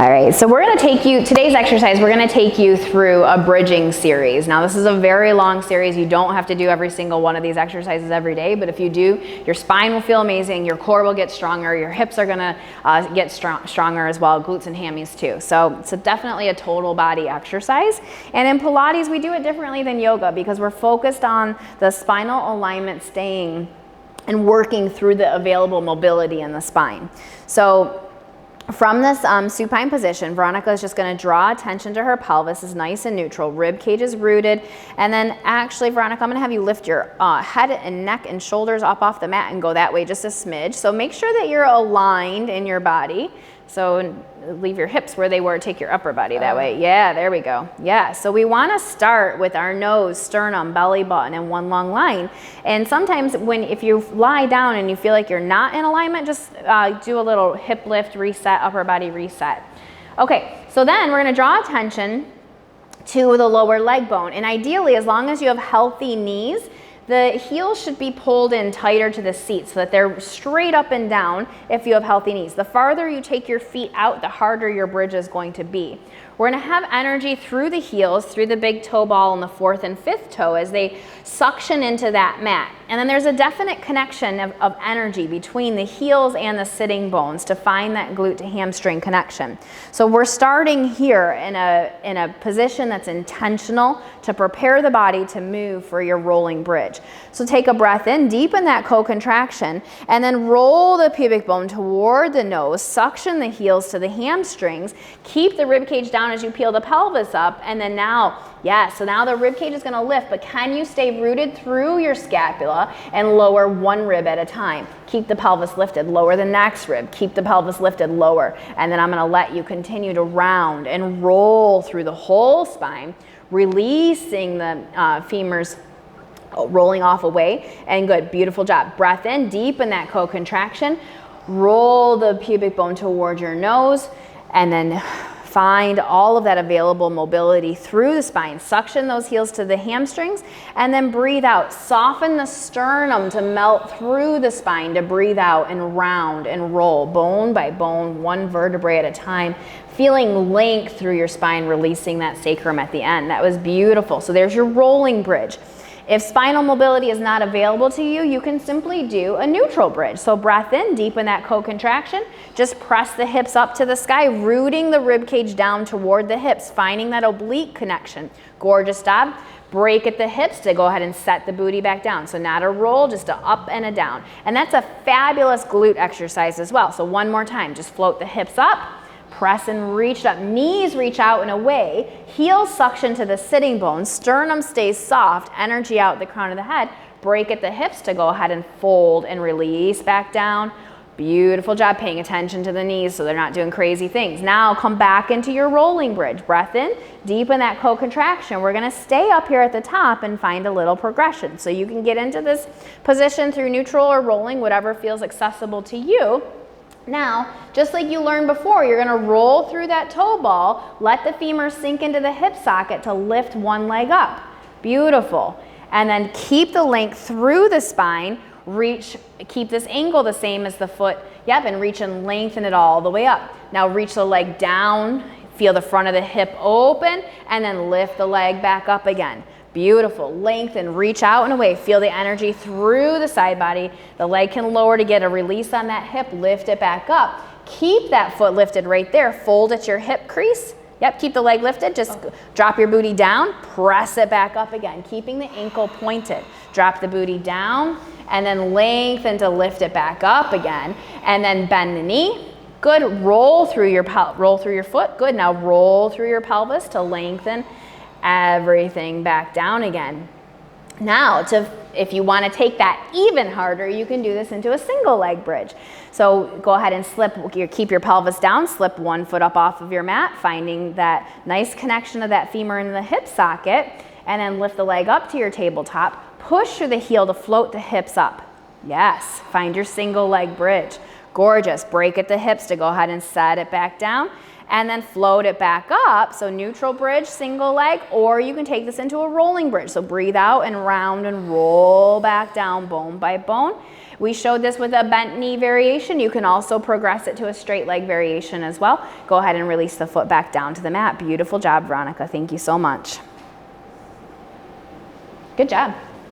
All right, so we're gonna take you, today's exercise, we're gonna take you through a bridging series. Now this is a very long series. You don't have to do every single one of these exercises every day, but if you do, your spine will feel amazing, your core will get stronger, your hips are gonna get stronger as well, glutes and hammies too. So it's definitely a total body exercise. And in Pilates, we do it differently than yoga because we're focused on the spinal alignment staying and working through the available mobility in the spine. So from this supine position, Veronica is just going to draw attention to her pelvis is nice and neutral, rib cage is rooted, and then actually, Veronica, I'm going to have you lift your head and neck and shoulders up off the mat and go that way just a smidge. So make sure that you're aligned in your body. So leave your hips where they were, take your upper body that way. Yeah, there we go. Yeah, so we want to start with our nose, sternum, belly button, and one long line. And sometimes if you lie down and you feel like you're not in alignment, just do a little hip lift, reset, upper body reset. Okay, so then we're going to draw attention to the lower leg bone. And ideally, as long as you have healthy knees, the heels should be pulled in tighter to the seat so that they're straight up and down if you have healthy knees. The farther you take your feet out, the harder your bridge is going to be. We're going to have energy through the heels, through the big toe ball and the fourth and fifth toe as they suction into that mat. And then there's a definite connection of energy between the heels and the sitting bones to find that glute to hamstring connection. So we're starting here in a position that's intentional to prepare the body to move for your rolling bridge. So take a breath in, deepen that co-contraction, and then roll the pubic bone toward the nose, suction the heels to the hamstrings, keep the rib cage down as you peel the pelvis up, and then now, so now the rib cage is going to lift, but can you stay rooted through your scapula and lower one rib at a time? Keep the pelvis lifted, lower the next rib, keep the pelvis lifted, lower, and then I'm going to let you continue to round and roll through the whole spine, releasing the femurs rolling off away, and good, beautiful job. Breath in, deepen that co-contraction, roll the pubic bone toward your nose, and then find all of that available mobility through the spine. Suction those heels to the hamstrings, and then breathe out. Soften the sternum to melt through the spine, to breathe out and round and roll, bone by bone, one vertebrae at a time, feeling length through your spine, releasing that sacrum at the end. That was beautiful. So there's your rolling bridge. If spinal mobility is not available to you, you can simply do a neutral bridge. So breath in, deepen that co-contraction. Just press the hips up to the sky, rooting the rib cage down toward the hips, finding that oblique connection. Gorgeous job. Break at the hips to go ahead and set the booty back down. So not a roll, just a up and a down. And that's a fabulous glute exercise as well. So one more time, just float the hips up. Press and reach up, knees reach out and away, heels suction to the sitting bones, sternum stays soft, energy out the crown of the head, break at the hips to go ahead and fold and release back down. Beautiful job paying attention to the knees so they're not doing crazy things. Now come back into your rolling bridge. Breath in, deepen that co-contraction. We're gonna stay up here at the top and find a little progression. So you can get into this position through neutral or rolling, whatever feels accessible to you. Now, just like you learned before, you're going to roll through that toe ball, let the femur sink into the hip socket to lift one leg up. Beautiful. And then keep the length through the spine, keep this angle the same as the foot, and reach and lengthen it all the way up. Now reach the leg down, feel the front of the hip open, and then lift the leg back up again. Beautiful. Lengthen, reach out and away. Feel the energy through the side body. The leg can lower to get a release on that hip. Lift it back up. Keep that foot lifted right there. Fold at your hip crease. Keep the leg lifted. Just drop your booty down. Press it back up again, keeping the ankle pointed. Drop the booty down and then lengthen to lift it back up again. And then bend the knee. Good. Roll through your foot. Good. Now roll through your pelvis to lengthen everything back down again. Now, if you want to take that even harder, you can do this into a single leg bridge. So go ahead and keep your pelvis down, slip one foot up off of your mat, finding that nice connection of that femur in the hip socket, and then lift the leg up to your tabletop, push through the heel to float the hips up. Yes, find your single leg bridge. Gorgeous. Break at the hips to go ahead and set it back down. and then float it back up. So neutral bridge, single leg, or you can take this into a rolling bridge. So breathe out and round and roll back down bone by bone. We showed this with a bent knee variation. You can also progress it to a straight leg variation as well. Go ahead and release the foot back down to the mat. Beautiful job, Veronica. Thank you so much. Good job.